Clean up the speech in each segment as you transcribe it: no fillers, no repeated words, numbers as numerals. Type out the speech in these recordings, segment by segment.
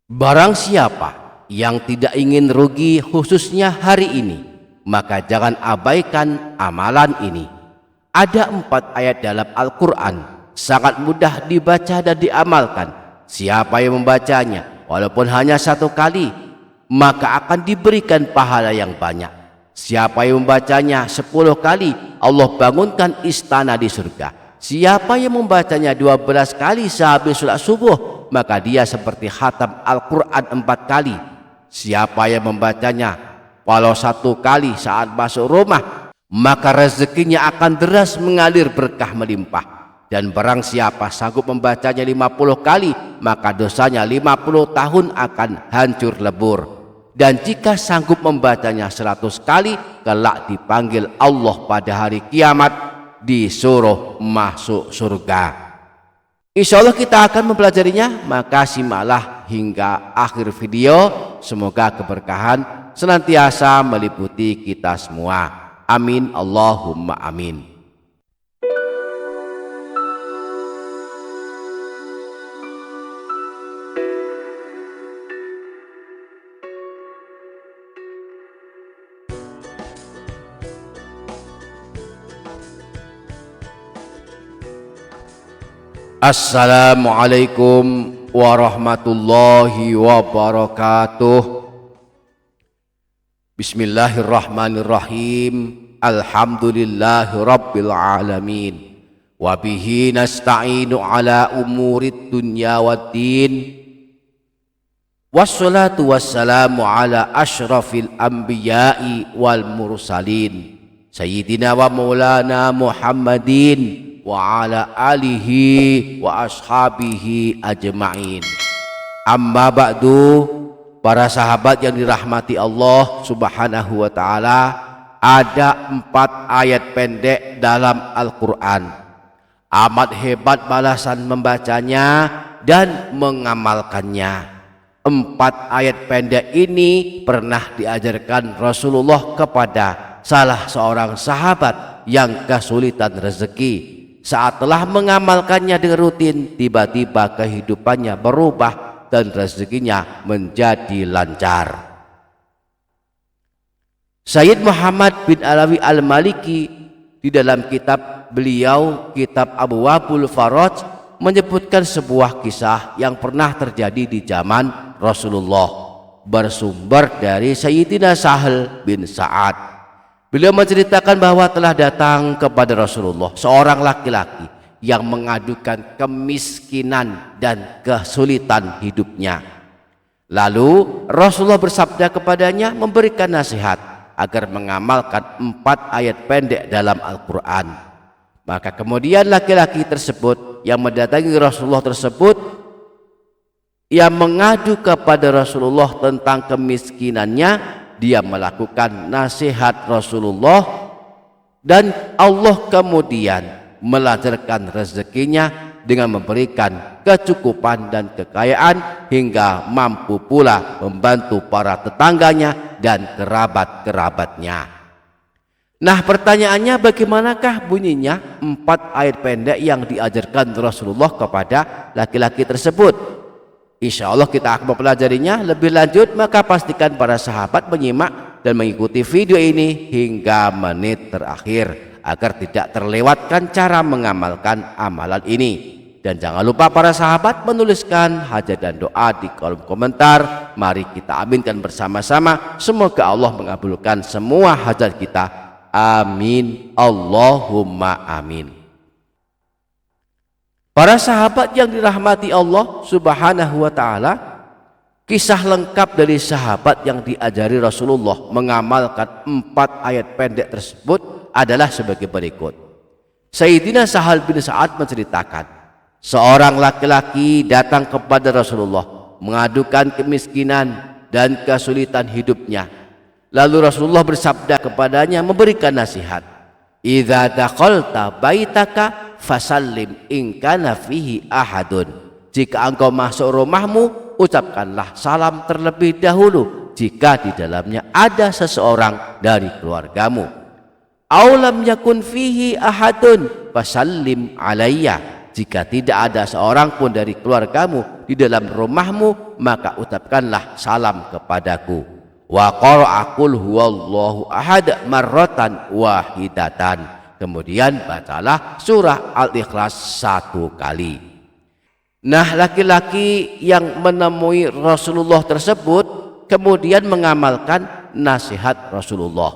Barang siapa yang tidak ingin rugi khususnya hari ini, maka jangan abaikan amalan ini. Ada 4 ayat dalam Al-Quran, sangat mudah dibaca dan diamalkan. Siapa yang membacanya, walaupun hanya 1 kali, maka akan diberikan pahala yang banyak. Siapa yang membacanya 10 kali, Allah bangunkan istana di surga. Siapa yang membacanya 12 kali sehabis sholat subuh, maka dia seperti khatam Al-Quran 4 kali. Siapa yang membacanya walau 1 kali saat masuk rumah, maka rezekinya akan deras mengalir berkah melimpah. Dan barang siapa sanggup membacanya 50 kali, maka dosanya 50 tahun akan hancur lebur. Dan jika sanggup membacanya 100 kali, kelak dipanggil Allah pada hari kiamat, disuruh masuk surga. Insya Allah kita akan mempelajarinya, maka simaklah hingga akhir video. Semoga keberkahan senantiasa meliputi kita semua. Amin Allahumma amin. Assalamualaikum warahmatullahi wabarakatuh. Bismillahirrahmanirrahim. Alhamdulillahi rabbil alamin. Wabihi nasta'inu ala umurid dunya waddin. Wassalatu wassalamu ala ashrafil anbiya'i wal mursalin, Sayyidina wa maulana Muhammadin wa ala alihi wa ashabihi ajma'in. Amma ba'du, para sahabat yang dirahmati Allah subhanahu wa ta'ala, ada 4 ayat pendek dalam Al-Quran. Amat hebat balasan membacanya dan mengamalkannya. 4 ayat pendek ini pernah diajarkan Rasulullah kepada salah seorang sahabat yang kesulitan rezeki. Saat telah mengamalkannya dengan rutin, tiba-tiba kehidupannya berubah dan rezekinya menjadi lancar. Sayyid Muhammad bin Alawi Al-Maliki di dalam kitab beliau, kitab Abwabul Faraj, menyebutkan sebuah kisah yang pernah terjadi di zaman Rasulullah, bersumber dari Sayyidina Sahal bin Sa'ad. Beliau menceritakan bahwa telah datang kepada Rasulullah seorang laki-laki yang mengadukan kemiskinan dan kesulitan hidupnya. Lalu Rasulullah bersabda kepadanya, memberikan nasihat agar mengamalkan 4 ayat pendek dalam Al-Quran. Maka kemudian laki-laki tersebut yang mendatangi Rasulullah tersebut, yang mengadu kepada Rasulullah tentang kemiskinannya, dia melakukan nasihat Rasulullah, dan Allah kemudian melancarkan rezekinya dengan memberikan kecukupan dan kekayaan hingga mampu pula membantu para tetangganya dan kerabat-kerabatnya. Nah, pertanyaannya, bagaimanakah bunyinya 4 ayat pendek yang diajarkan Rasulullah kepada laki-laki tersebut? Insya Allah kita akan mempelajarinya lebih lanjut, maka pastikan para sahabat menyimak dan mengikuti video ini hingga menit terakhir agar tidak terlewatkan cara mengamalkan amalan ini. Dan jangan lupa para sahabat menuliskan hajat dan doa di kolom komentar. Mari kita aminkan bersama-sama, semoga Allah mengabulkan semua hajat kita. Amin Allahumma amin. Para sahabat yang dirahmati Allah subhanahu wa ta'ala, kisah lengkap dari sahabat yang diajari Rasulullah mengamalkan 4 ayat pendek tersebut adalah sebagai berikut. Sayyidina Sahal bin Sa'ad menceritakan, seorang laki-laki datang kepada Rasulullah mengadukan kemiskinan dan kesulitan hidupnya. Lalu Rasulullah bersabda kepadanya, memberikan nasihat, idza dakhalta baitaka fasallim in kana fihi ahadun. Jika engkau masuk rumahmu, ucapkanlah salam terlebih dahulu jika di dalamnya ada seseorang dari keluargamu. Aw lam yakun fihi ahadun fasallim alayya. jika tidak ada seorang pun dari keluargamu di dalam rumahmu, maka ucapkanlah salam kepadaku. Wa qara'a qul huwallahu ahad marratan wahidatan. Kemudian bacalah surah Al-Ikhlas 1 kali. Nah, laki-laki yang menemui Rasulullah tersebut kemudian mengamalkan nasihat Rasulullah.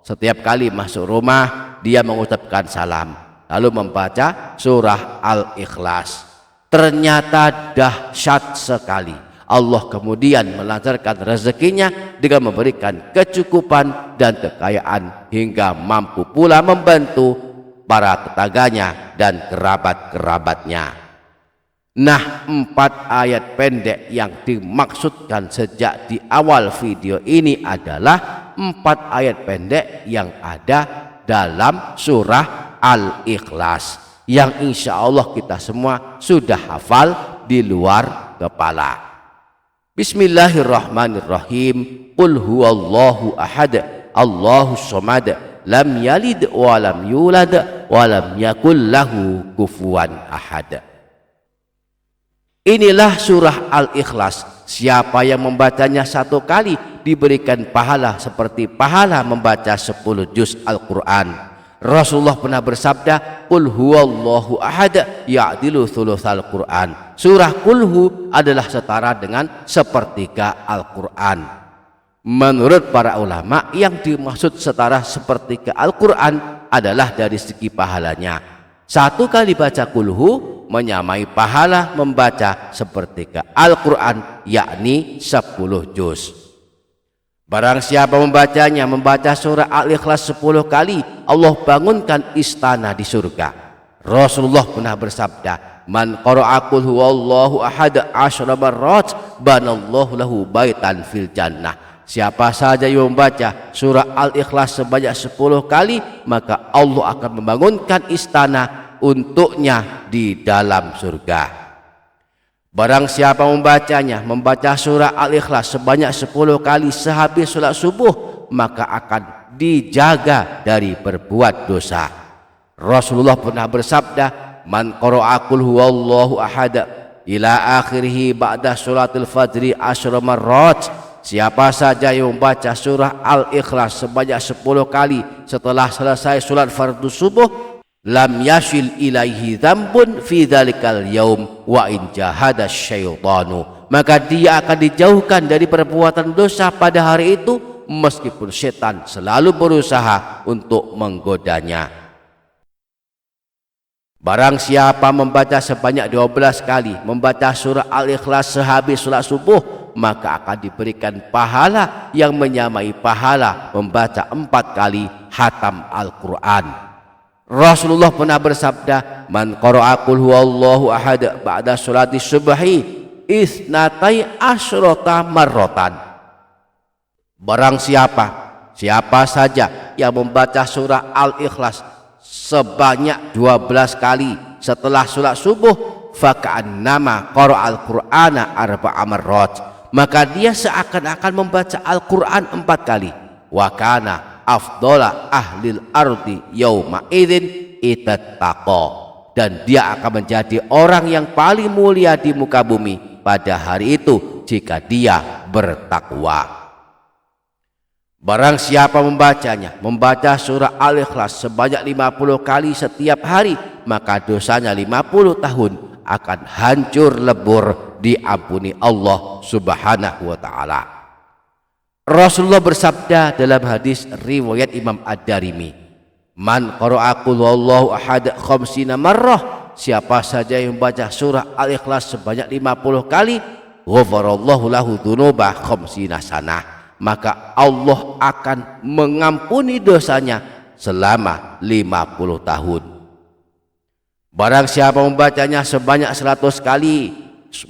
Setiap kali masuk rumah dia mengucapkan salam, lalu membaca surah Al-Ikhlas. Ternyata dahsyat sekali. Allah kemudian melancarkan rezekinya dengan memberikan kecukupan dan kekayaan hingga mampu pula membantu para tetangganya dan kerabat-kerabatnya. Nah, 4 ayat pendek yang dimaksudkan sejak di awal video ini adalah 4 ayat pendek yang ada dalam surah Al-Ikhlas yang insya Allah kita semua sudah hafal di luar kepala. Bismillahirrahmanirrahim. Qul huwallahu ahad, Allahus samad, lam yalid wa lam yulad wa lam yakul lahu kufuwan ahad. Inilah surah Al-Ikhlas. Siapa yang membacanya 1 kali diberikan pahala seperti pahala membaca 10 juz Al-Quran. Rasulullah pernah bersabda, Qul huwallahu ahad ya'dilu thulutsal Quran. Surah Qulhu adalah setara dengan sepertiga Al-Quran. Menurut para ulama, yang dimaksud setara sepertiga Al-Quran adalah dari segi pahalanya. 1 kali baca Qulhu menyamai pahala membaca sepertiga Al-Quran, yakni 10 juz. Barang siapa membacanya, membaca surah Al-Ikhlas 10 kali, Allah bangunkan istana di surga. Rasulullah pernah bersabda, Man qara'a qul huwallahu ahad 10 marrat banallahu lahu baitan fil jannah. Siapa saja yang membaca surah Al-Ikhlas sebanyak 10 kali, maka Allah akan membangunkan istana untuknya di dalam surga. Barang siapa membacanya, membaca surah Al-Ikhlas sebanyak 10 kali sehabis sholat subuh, maka akan dijaga dari berbuat dosa. Rasulullah pernah bersabda, Man qara'a qul huwallahu ahad ila akhirih ba'da sholatil fajri 10 marrat. Siapa saja yang membaca surah Al-Ikhlas sebanyak 10 kali setelah selesai sholat fardu subuh, lam yasil ilaihi dzambun fi dzalikal yaum wa in jahada syaitanu, maka dia akan dijauhkan dari perbuatan dosa pada hari itu meskipun setan selalu berusaha untuk menggodanya. Barang siapa membaca sebanyak 12 kali membaca surah Al-Ikhlas sehabis salat subuh, maka akan diberikan pahala yang menyamai pahala membaca 4 kali khatam Al-Quran. Rasulullah pernah bersabda, Man qara'a qul huwallahu ahad ba'da sholati subhi isnatai asyrota marrotan. Barang siapa saja yang membaca surah Al-Ikhlas sebanyak 12 kali setelah sholat subuh, faka'annama qara'al qur'ana arba'a marrat, maka dia seakan-akan membaca Al-Quran 4 kali. Wa kana afdola ahlil ardi yauma idzin ittaqa, dan dia akan menjadi orang yang paling mulia di muka bumi pada hari itu jika dia bertakwa. Barang siapa membacanya, membaca surah Al-Ikhlas sebanyak 50 kali setiap hari, maka dosanya 50 tahun akan hancur lebur diampuni Allah Subhanahu wa ta'ala. Rasulullah bersabda dalam hadis riwayat Imam Ad-Darimi, Man qara'a qul huwallahu ahad 50 marrah, siapa saja yang membaca surah Al-Ikhlas sebanyak 50 kali, ghafarallahu lahu dzunuba 50 sanah, maka Allah akan mengampuni dosanya selama 50 tahun. Barang siapa membacanya sebanyak 100 kali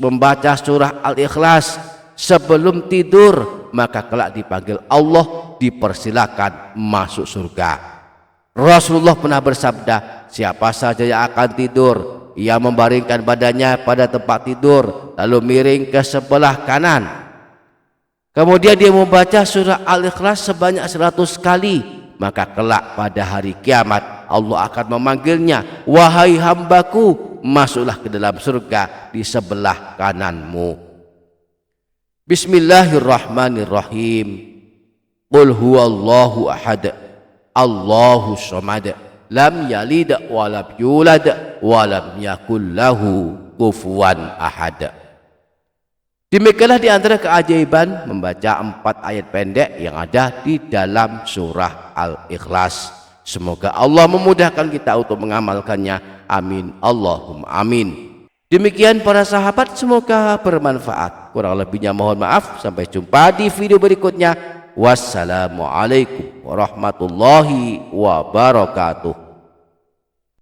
membaca surah Al-Ikhlas sebelum tidur, maka kelak dipanggil Allah, dipersilakan masuk surga. Rasulullah pernah bersabda, siapa saja yang akan tidur, ia membaringkan badannya pada tempat tidur lalu miring ke sebelah kanan, kemudian dia membaca surah Al-Ikhlas sebanyak 100 kali, maka kelak pada hari kiamat Allah akan memanggilnya, wahai hambaku, masuklah ke dalam surga di sebelah kananmu. Bismillahirrahmanirrahim. Qul huwallahu ahad, Allahu samad, lam yalid wa lam yulad wa lam yakul lahu kufuwan ahad. Demikianlah di antara keajaiban membaca 4 ayat pendek yang ada di dalam surah Al-Ikhlas. Semoga Allah memudahkan kita untuk mengamalkannya. Amin Allahumma amin. Demikian para sahabat, semoga bermanfaat. Kurang lebihnya mohon maaf. Sampai jumpa di video berikutnya. Wassalamualaikum warahmatullahi wabarakatuh.